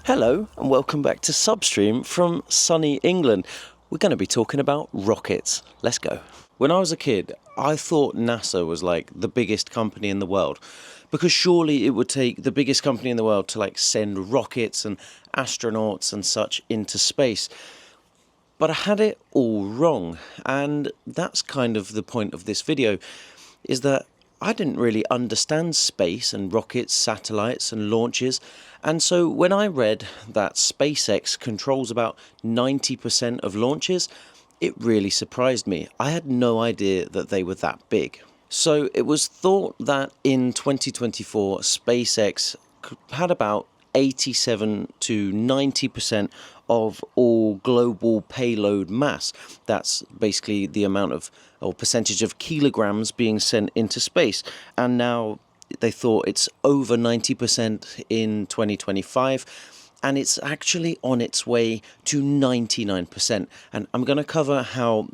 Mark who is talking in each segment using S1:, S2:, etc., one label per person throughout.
S1: Hello and welcome back to Substream from sunny England. We're going to be talking about rockets. Let's go. When I was a kid, I thought NASA was like the biggest company in the world, because surely it would take the biggest company in the world to send rockets and astronauts and such into space. But I had it all wrong, and that's kind of the point of this video, is that I didn't really understand space and rockets, satellites and launches, and so when I read that SpaceX controls about 90% of launches, it really surprised me. I had no idea that they were that big. So it was thought that in 2024 SpaceX had about 87 to 90% of all global payload mass. That's basically the amount of, or percentage of kilograms being sent into space. And now they thought it's over 90% in 2025. And it's actually on its way to 99%. And I'm going to cover how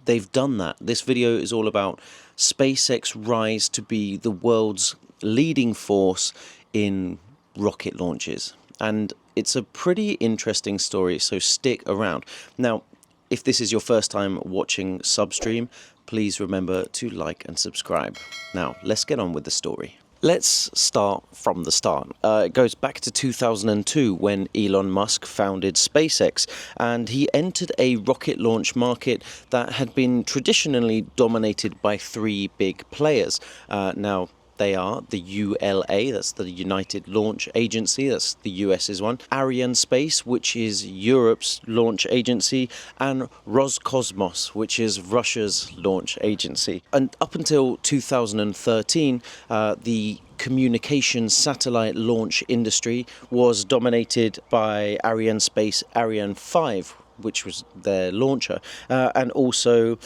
S1: they've done that. This video is all about SpaceX rise to be the world's leading force in rocket launches. And it's a pretty interesting story, so stick around. Now, if this is your first time watching Substream, please remember to like and subscribe. Now, let's get on with the story. Let's start from the start. It goes back to 2002 when Elon Musk founded SpaceX, and he entered a rocket launch market that had been traditionally dominated by three big players. Now, they are the ULA, that's the United Launch Agency, that's the US's one, Arianespace, which is Europe's launch agency, and Roscosmos, which is Russia's launch agency. And up until 2013, the communications satellite launch industry was dominated by Arianespace Ariane 5, which was their launcher, and also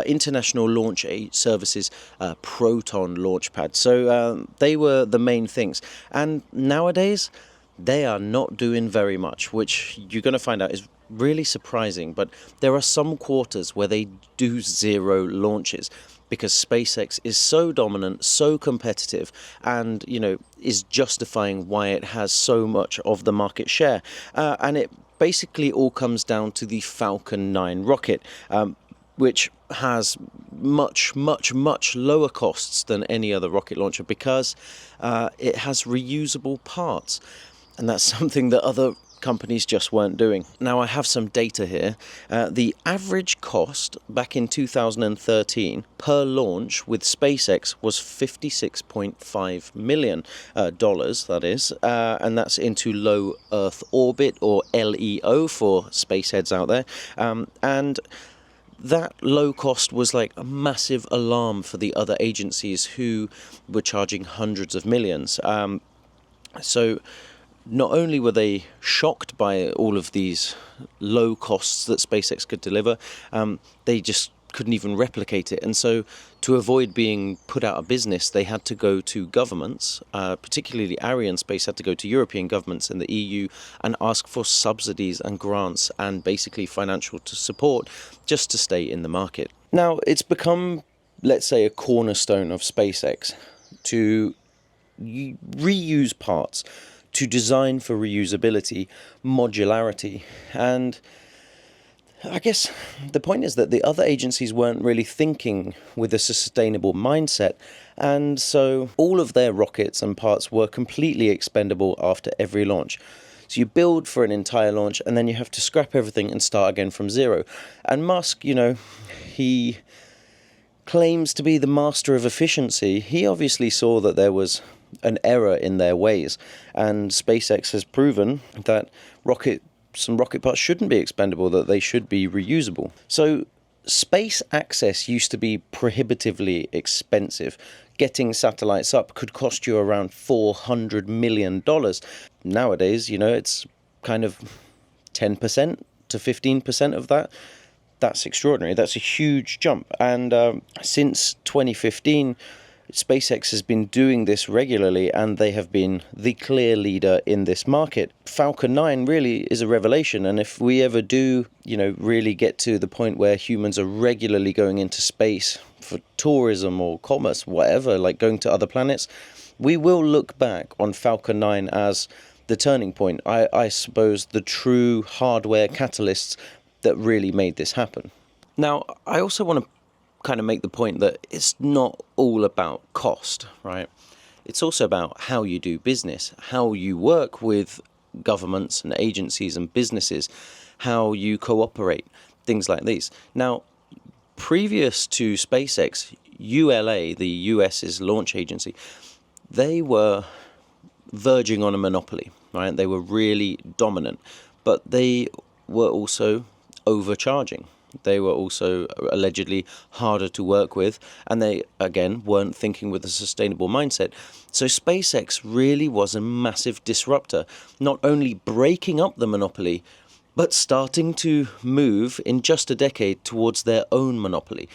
S1: International Launch Services Proton Launchpad. So they were the main things. And nowadays, they are not doing very much, which you're going to find out is really surprising. But there are some quarters where they do zero launches, because SpaceX is so dominant, so competitive, and, is justifying why it has so much of the market share. And it basically all comes down to the Falcon 9 rocket, which has much lower costs than any other rocket launcher, because it has reusable parts. And that's something that other companies just weren't doing. Now, I have some data here. The average cost back in 2013 per launch with SpaceX was $56.5 million, that is, and that's into low Earth orbit, or LEO for spaceheads out there. And that low cost was like a massive alarm for the other agencies who were charging hundreds of millions. So not only were they shocked by all of these low costs that SpaceX could deliver, they just couldn't even replicate it. And so to avoid being put out of business, they had to go to governments, particularly Arianespace had to go to European governments and the EU and ask for subsidies and grants and basically financial support just to stay in the market. Now, it's become, let's say, a cornerstone of SpaceX to reuse parts, to design for reusability, modularity, and I guess the point is that the other agencies weren't really thinking with a sustainable mindset, and so all of their rockets and parts were completely expendable after every launch. So you build for an entire launch and then you have to scrap everything and start again from zero. And Musk, he claims to be the master of efficiency. He obviously saw that there was an error in their ways, and SpaceX has proven that some rocket parts shouldn't be expendable, that they should be reusable. So space access used to be prohibitively expensive. Getting satellites up could cost you around $400 million. Nowadays, it's kind of 10% to 15% of that. That's extraordinary. That's a huge jump. And since 2015, SpaceX has been doing this regularly, and they have been the clear leader in this market. Falcon 9 really is a revelation, and if we ever do, really get to the point where humans are regularly going into space for tourism or commerce, whatever, like going to other planets, we will look back on Falcon 9 as the turning point, I suppose the true hardware catalysts that really made this happen. Now, I also want to kind of make the point that it's not all about cost, right? It's also about how you do business, how you work with governments and agencies and businesses, how you cooperate, things like these. Now, previous to SpaceX, ULA, the US's launch agency, they were verging on a monopoly, right? They were really dominant, but they were also overcharging. They were also allegedly harder to work with, and they, again, weren't thinking with a sustainable mindset. So SpaceX really was a massive disruptor, not only breaking up the monopoly, but starting to move in just a decade towards their own monopoly.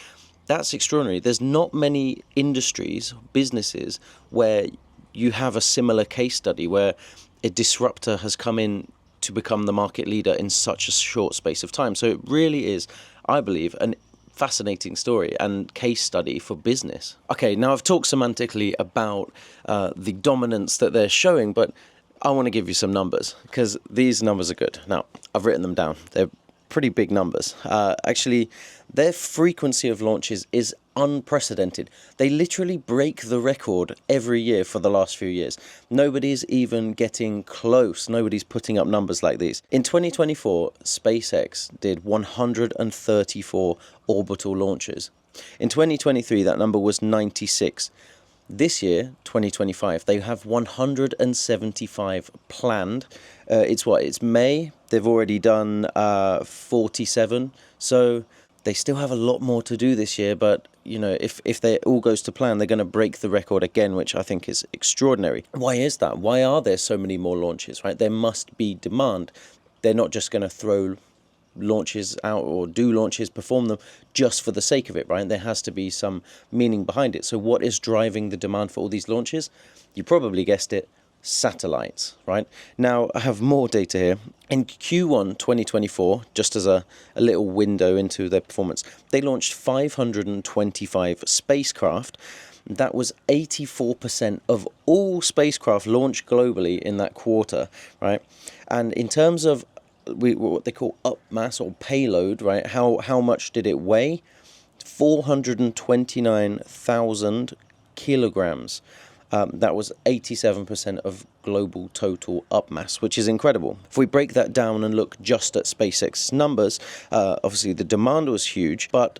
S1: That's extraordinary. There's not many industries, businesses, where you have a similar case study where a disruptor has come in to become the market leader in such a short space of time. So it really is, I believe, an fascinating story and case study for business. Okay, now I've talked semantically about the dominance that they're showing, but I want to give you some numbers because these numbers are good. Now, I've written them down. They're pretty big numbers. Actually, their frequency of launches is unprecedented. They literally break the record every year for the last few years. Nobody's even getting close. Nobody's putting up numbers like these. In 2024, SpaceX did 134 orbital launches. In 2023, that number was 96. This year, 2025, they have 175 planned. It's May. They've already done 47. So they still have a lot more to do this year, but if they all goes to plan, they're going to break the record again, which I think is extraordinary. Why is that? Why are there so many more launches, right? There must be demand. They're not just going to throw launches out or do launches, perform them just for the sake of it, right? There has to be some meaning behind it. So what is driving the demand for all these launches? You probably guessed it, satellites, right? Now, I have more data here. In Q1 2024, just as a little window into their performance, they launched 525 spacecraft. That was 84% of all spacecraft launched globally in that quarter, right? And in terms of what they call up mass or payload, right? How much did it weigh? 429,000 kilograms. That was 87% of global total up mass, which is incredible. If we break that down and look just at SpaceX numbers, obviously the demand was huge, but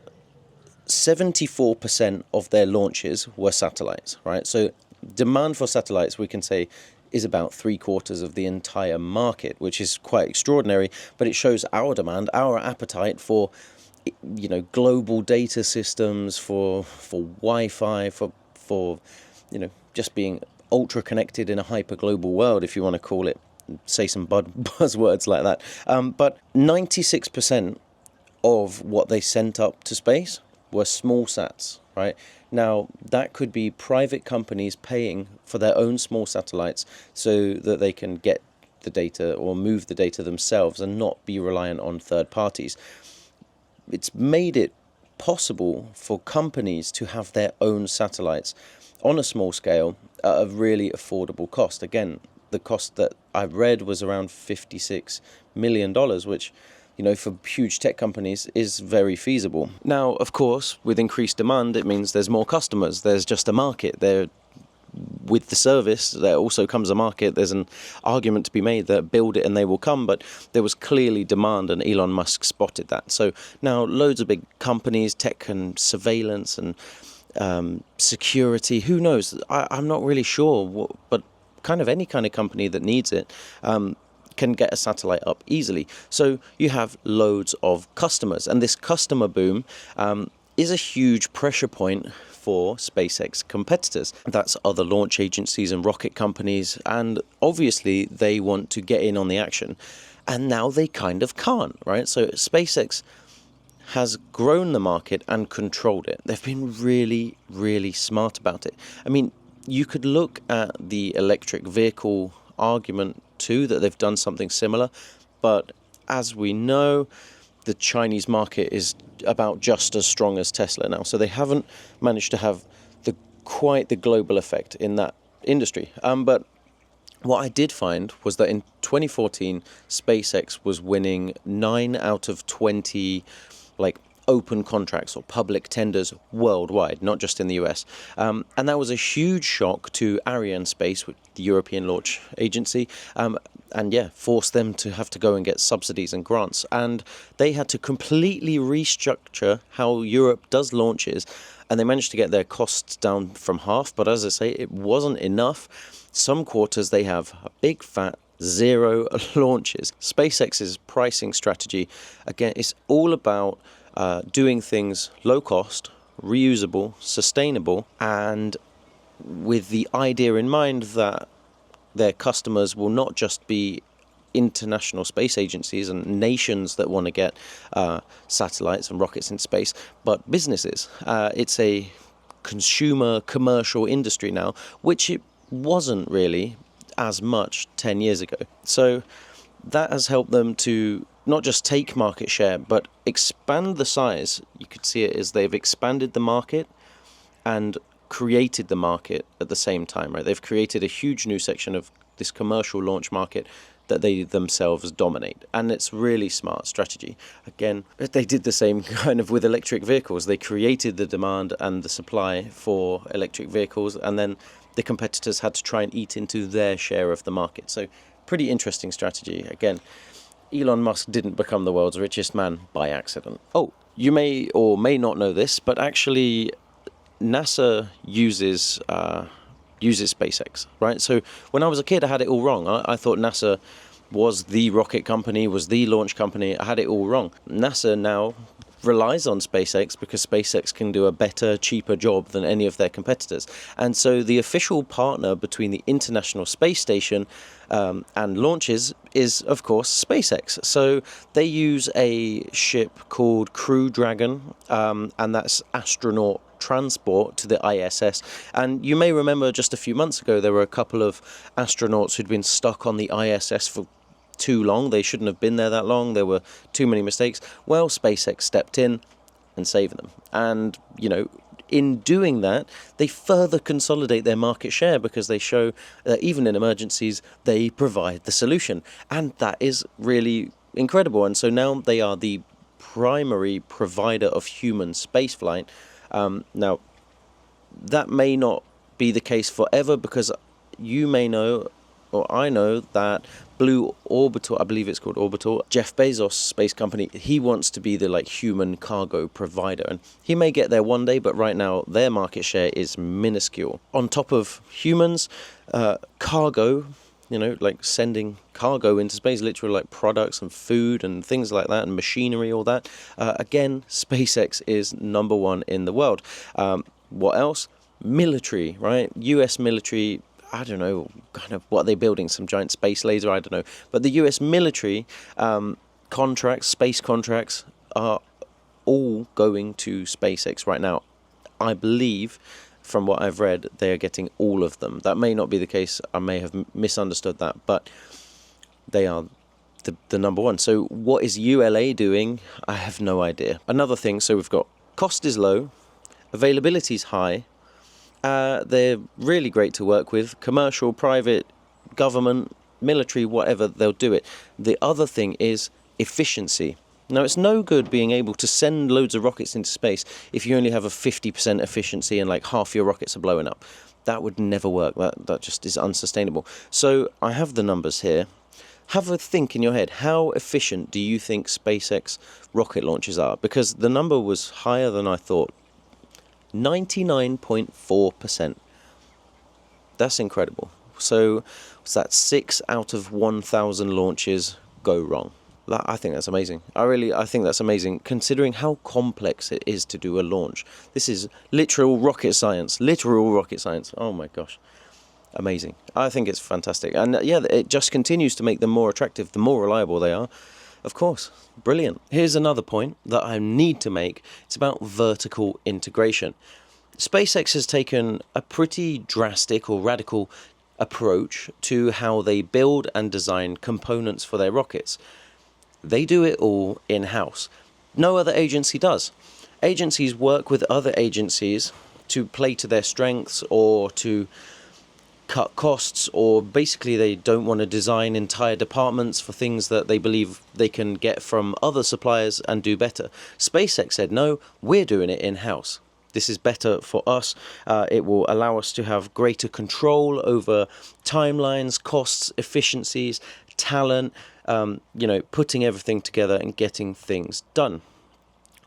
S1: 74% of their launches were satellites, right? So demand for satellites, we can say, is about 3/4 of the entire market, which is quite extraordinary, but it shows our demand, our appetite for global data systems, for Wi-Fi, for just being ultra connected in a hyper global world, if you want to call it, say some buzzwords like that. But 96% of what they sent up to space were small sats, right? Now, that could be private companies paying for their own small satellites so that they can get the data or move the data themselves and not be reliant on third parties. It's made it possible for companies to have their own satellites on a small scale at a really affordable cost. Again, the cost that I read was around $56 million, which for huge tech companies is very feasible. Now, of course, with increased demand, it means there's more customers. There's just a market. With the service, there also comes a market. There's an argument to be made that build it and they will come, but there was clearly demand and Elon Musk spotted that. So now loads of big companies, tech and surveillance and security, who knows? I'm not really sure, but kind of any kind of company that needs it can get a satellite up easily. So you have loads of customers, and this customer boom is a huge pressure point for SpaceX competitors. That's other launch agencies and rocket companies, and obviously they want to get in on the action, and now they kind of can't, right? So SpaceX has grown the market and controlled it. They've been really, really smart about it. I mean, you could look at the electric vehicle argument too, that they've done something similar, but as we know, the Chinese market is about just as strong as Tesla now, so they haven't managed to have quite the global effect in that industry. But What I did find was that in 2014, SpaceX was winning 9 out of 20 like open contracts or public tenders worldwide, not just in the US. And that was a huge shock to Arianespace, the European launch agency, and yeah, forced them to have to go and get subsidies and grants. And they had to completely restructure how Europe does launches, and they managed to get their costs down from half. But as I say, it wasn't enough. Some quarters they have a big fat zero launches. SpaceX's pricing strategy, again, is all about doing things low cost, reusable, sustainable, and with the idea in mind that their customers will not just be international space agencies and nations that want to get satellites and rockets in space, but businesses. It's a consumer commercial industry now, which it wasn't really as much 10 years ago. So that has helped them to not just take market share, but expand the size. You could see it as they've expanded the market and created the market at the same time, right? They've created a huge new section of this commercial launch market that they themselves dominate. And it's really smart strategy. Again, they did the same kind of with electric vehicles. They created the demand and the supply for electric vehicles, and then the competitors had to try and eat into their share of the market. So pretty interesting strategy. Again, Elon Musk didn't become the world's richest man by accident. Oh, you may or may not know this, but actually NASA uses SpaceX, right? So when I was a kid, I had it all wrong. I thought NASA was the rocket company, was the launch company. I had it all wrong. NASA now relies on SpaceX because SpaceX can do a better, cheaper job than any of their competitors. And so the official partner between the International Space Station and launches is, of course, SpaceX. So they use a ship called Crew Dragon, and that's astronaut transport to the ISS. And you may remember just a few months ago, there were a couple of astronauts who'd been stuck on the ISS for too long. They shouldn't have been there that long. There were too many mistakes. Well, SpaceX stepped in and saved them. And, in doing that, they further consolidate their market share because they show that even in emergencies, they provide the solution. And that is really incredible. And so now they are the primary provider of human spaceflight. Now, that may not be the case forever because you may know, or I know, that Blue Orbital, I believe it's called Orbital, Jeff Bezos' space company, he wants to be the human cargo provider. And he may get there one day, but right now their market share is minuscule. On top of humans, cargo, sending cargo into space, literally products and food and things like that, and machinery, all that. Again, SpaceX is number one in the world. What else? Military, right? US military, I don't know, kind of what are they building? Some giant space laser? I don't know. But the US military contracts, space contracts, are all going to SpaceX right now. I believe, from what I've read, they are getting all of them. That may not be the case. I may have misunderstood that, but they are the number one. So what is ULA doing? I have no idea. Another thing, so we've got cost is low, availability is high, they're really great to work with, commercial, private, government, military, whatever, they'll do it. The other thing is efficiency. Now, it's no good being able to send loads of rockets into space if you only have a 50% efficiency and half your rockets are blowing up. That would never work. That just is unsustainable. So I have the numbers here. Have a think in your head. How efficient do you think SpaceX rocket launches are? Because the number was higher than I thought. 99.4%. That's incredible. So that's 6 out of 1,000 launches go wrong. I think that's amazing. I think that's amazing, considering how complex it is to do a launch. This is literal rocket science. Literal rocket science. Oh my gosh. Amazing. I think it's fantastic. And it just continues to make them more attractive the more reliable they are. Of course. Brilliant. Here's another point that I need to make. It's about vertical integration. SpaceX has taken a pretty drastic or radical approach to how they build and design components for their rockets. They do it all in-house. No other agency does. Agencies work with other agencies to play to their strengths or to cut costs, or basically they don't want to design entire departments for things that they believe they can get from other suppliers and do better. SpaceX said, no, we're doing it in-house. This is better for us. It will allow us to have greater control over timelines, costs, efficiencies, talent, putting everything together and getting things done.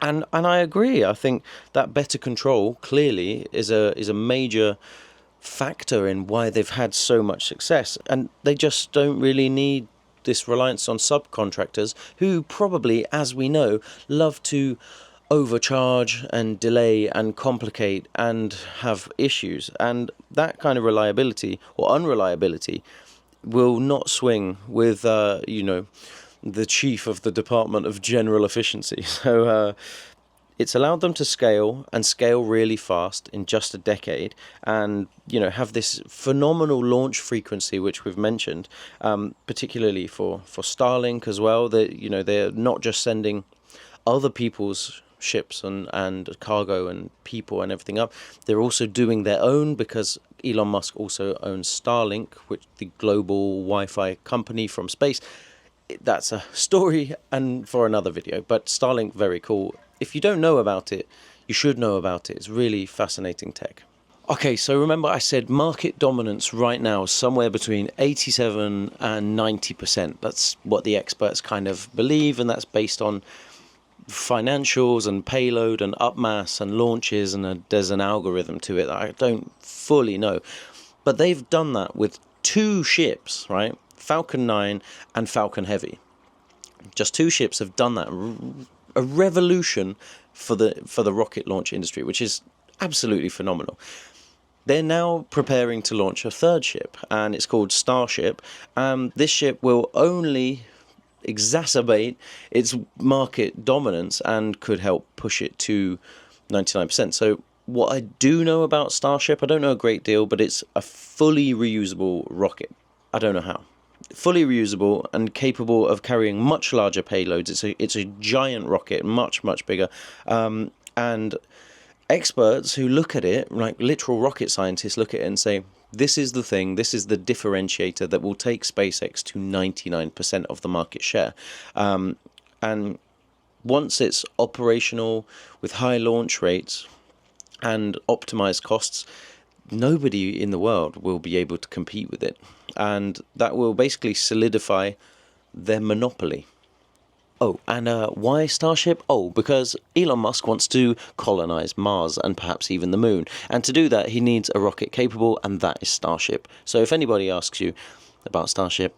S1: And I agree. I think that better control clearly is a major factor in why they've had so much success. And they just don't really need this reliance on subcontractors who probably, as we know, love to overcharge and delay and complicate and have issues. And that kind of reliability or unreliability will not swing with, the chief of the Department of General Efficiency. So it's allowed them to scale and scale really fast in just a decade, and have this phenomenal launch frequency, which we've mentioned, particularly for Starlink as well. They're not just sending other people's ships and cargo and people and everything up. They're also doing their own, because Elon Musk also owns Starlink, which the global Wi-Fi company from space. That's a story and for another video, but Starlink, very cool. If you don't know about it, you should know about it. It's really fascinating tech. Okay, so remember I said market dominance right now is somewhere between 87 and 90%. That's what the experts kind of believe, and that's based on financials and payload and upmass and launches, and there's an algorithm to it that I don't fully know. But they've done that with 2 ships, right? Falcon 9 and Falcon Heavy. Just 2 ships have done that. A revolution for the rocket launch industry, which is absolutely phenomenal. They're now preparing to launch a 3rd ship, and it's called Starship. This ship will only exacerbate its market dominance and could help push it to 99%. So what I do know about Starship, I don't know a great deal, but it's a fully reusable rocket. I don't know how. Fully reusable and capable of carrying much larger payloads. It's a giant rocket, much bigger, and experts who look at it, like literal rocket scientists, look at it and say, this is the thing, this is the differentiator that will take SpaceX to 99% of the market share. And once it's operational with high launch rates and optimized costs, nobody in the world will be able to compete with it. And that will basically solidify their monopoly. Oh, and why Starship? Oh, because Elon Musk wants to colonize Mars and perhaps even the moon. And to do that, he needs a rocket capable, and that is Starship. So if anybody asks you about Starship,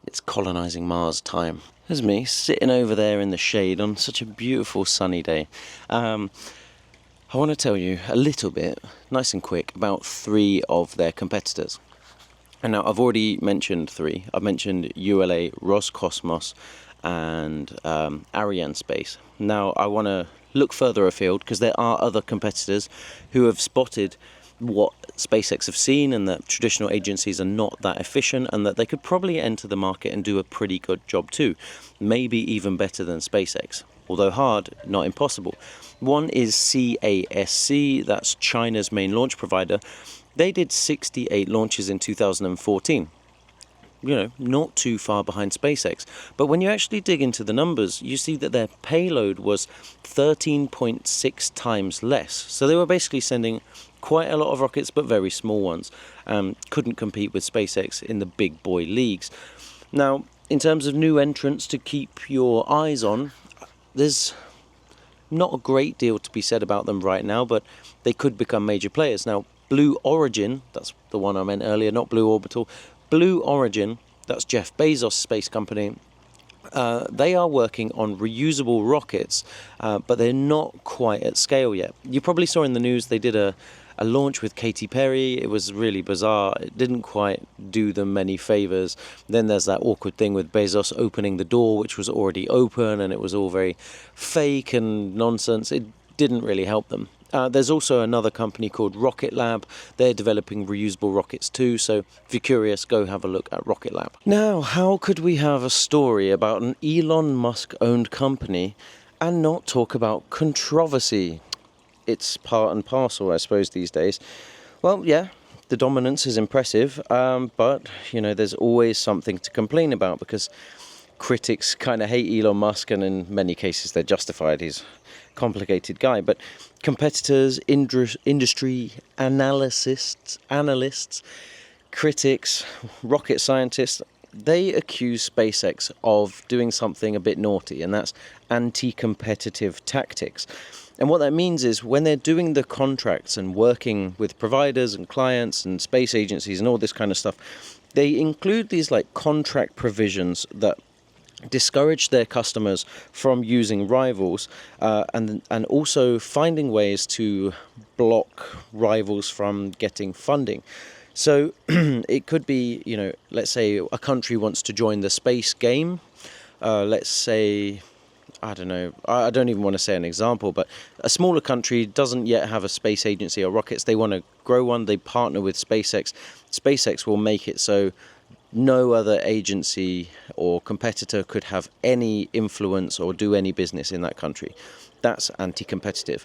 S1: it's colonizing Mars time. There's me sitting over there in the shade on such a beautiful sunny day. I want to tell you a little bit, nice and quick, about 3 of their competitors. And now I've already mentioned 3. I've mentioned ULA, Roscosmos, and Arianespace. Now I want to look further afield, because there are other competitors who have spotted what SpaceX have seen, and that traditional agencies are not that efficient, and that they could probably enter the market and do a pretty good job too. Maybe even better than SpaceX. Although hard, not impossible. One is CASC, that's China's main launch provider. They did 68 launches in 2014. Not too far behind SpaceX. But when you actually dig into the numbers, you see that their payload was 13.6 times less. So they were basically sending quite a lot of rockets, but very small ones. Couldn't compete with SpaceX in the big boy leagues. Now, in terms of new entrants to keep your eyes on, there's not a great deal to be said about them right now, but they could become major players. Now, Blue Origin, that's the one I meant earlier, not Blue Orbital. Blue Origin, that's Jeff Bezos' space company. They are working on reusable rockets, but they're not quite at scale yet. You probably saw in the news they did a launch with Katy Perry. It was really bizarre. It didn't quite do them many favors. Then there's that awkward thing with Bezos opening the door, which was already open, and it was all very fake and nonsense. It didn't really help them. There's also another company called Rocket Lab. They're developing reusable rockets too, so if you're curious, go have a look at Rocket Lab. Now, how could we have a story about an Elon Musk-owned company and not talk about controversy? It's part and parcel, I suppose, these days. Well, yeah, the dominance is impressive, but there's always something to complain about, because critics kind of hate Elon Musk, and in many cases they're justified. He's a complicated guy, but competitors, industry analysts, critics, rocket scientists, they accuse SpaceX of doing something a bit naughty, and that's anti-competitive tactics. And what that means is, when they're doing the contracts and working with providers and clients and space agencies and all this kind of stuff, they include these like contract provisions that discourage their customers from using rivals, and also finding ways to block rivals from getting funding. So it could be, let's say a country wants to join the space game. Let's say, I don't know, I don't even want to say an example, but a smaller country doesn't yet have a space agency or rockets. They want to grow one. They partner with SpaceX. SpaceX will make it so no other agency or competitor could have any influence or do any business in that country. That's anti-competitive.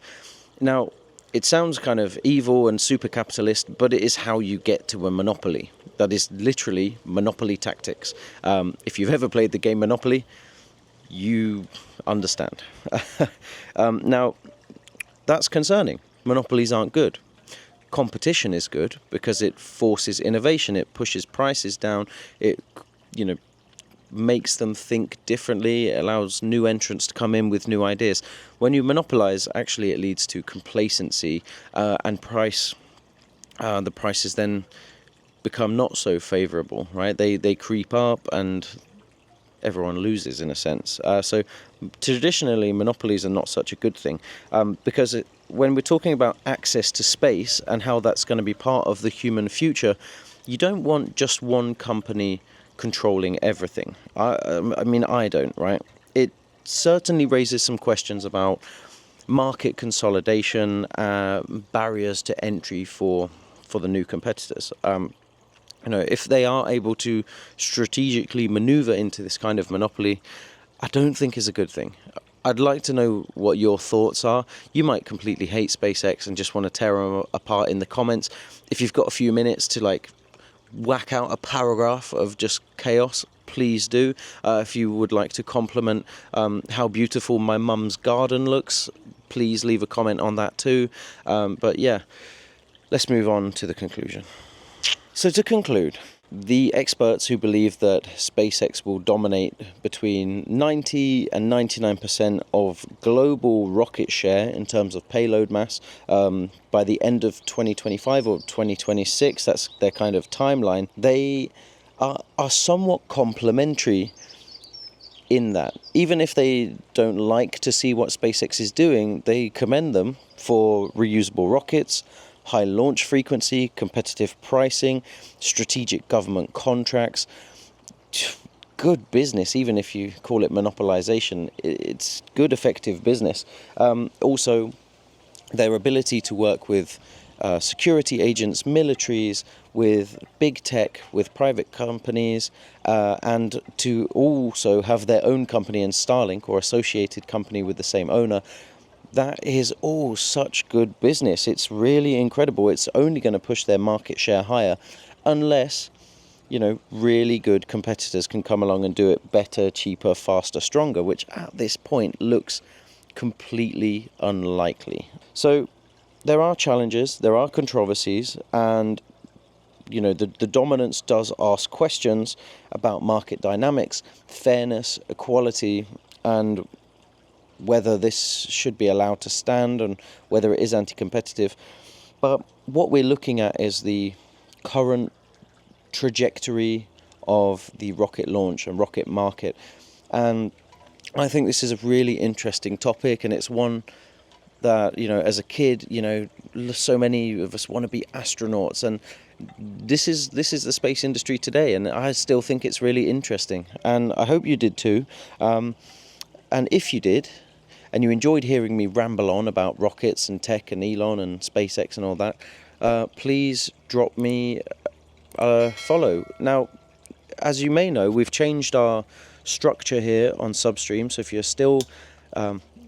S1: Now, it sounds kind of evil and super capitalist, but it is how you get to a monopoly. That is literally monopoly tactics. If you've ever played the game Monopoly, you understand. Now, that's concerning. Monopolies aren't good. Competition is good because it forces innovation, it pushes prices down, it makes them think differently, it allows new entrants to come in with new ideas. When you monopolize, actually it leads to complacency, and the prices then become not so favorable, right? They creep up and everyone loses in a sense. So traditionally, monopolies are not such a good thing, because when we're talking about access to space and how that's going to be part of the human future, you don't want just one company controlling everything. I mean, I don't, right? It certainly raises some questions about market consolidation, barriers to entry for the new competitors. If they are able to strategically maneuver into this kind of monopoly, I don't think is a good thing. I'd like to know what your thoughts are. You might completely hate SpaceX and just want to tear them apart in the comments. If you've got a few minutes to whack out a paragraph of just chaos, please do. If you would like to compliment how beautiful my mum's garden looks, please leave a comment on that too. But yeah, let's move on to the conclusion. So to conclude, the experts who believe that SpaceX will dominate between 90 and 99% of global rocket share in terms of payload mass by the end of 2025 or 2026, that's their kind of timeline, they are somewhat complementary in that. Even if they don't like to see what SpaceX is doing, they commend them for reusable rockets, high launch frequency, competitive pricing, strategic government contracts. Good business, even if you call it monopolization. It's good, effective business. Also, their ability to work with security agents, militaries, with big tech, with private companies, and to also have their own company in Starlink or associated company with the same owner. That is all such good business. It's really incredible. It's only going to push their market share higher unless, really good competitors can come along and do it better, cheaper, faster, stronger, which at this point looks completely unlikely. So there are challenges, there are controversies, and the dominance does ask questions about market dynamics, fairness, equality, and whether this should be allowed to stand and whether it is anti-competitive. But what we're looking at is the current trajectory of the rocket launch and rocket market. And I think this is a really interesting topic, and it's one that, as a kid, so many of us want to be astronauts, and this is the space industry today, and I still think it's really interesting, and I hope you did too. And if you did, and you enjoyed hearing me ramble on about rockets and tech and Elon and SpaceX and all that, please drop me a follow. Now, as you may know, we've changed our structure here on Substream, so if you're still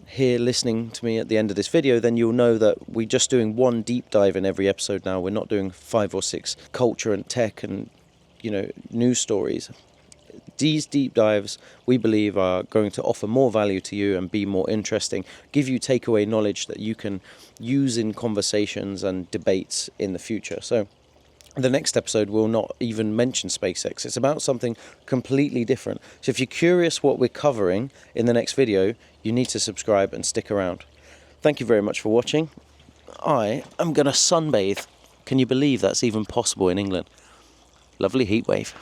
S1: here listening to me at the end of this video, then you'll know that we're just doing one deep dive in every episode now. We're not doing 5 or 6 culture and tech and, news stories. These deep dives, we believe, are going to offer more value to you and be more interesting, give you takeaway knowledge that you can use in conversations and debates in the future. So the next episode will not even mention SpaceX. It's about something completely different. So if you're curious what we're covering in the next video, you need to subscribe and stick around. Thank you very much for watching. I am going to sunbathe. Can you believe that's even possible in England? Lovely heat wave.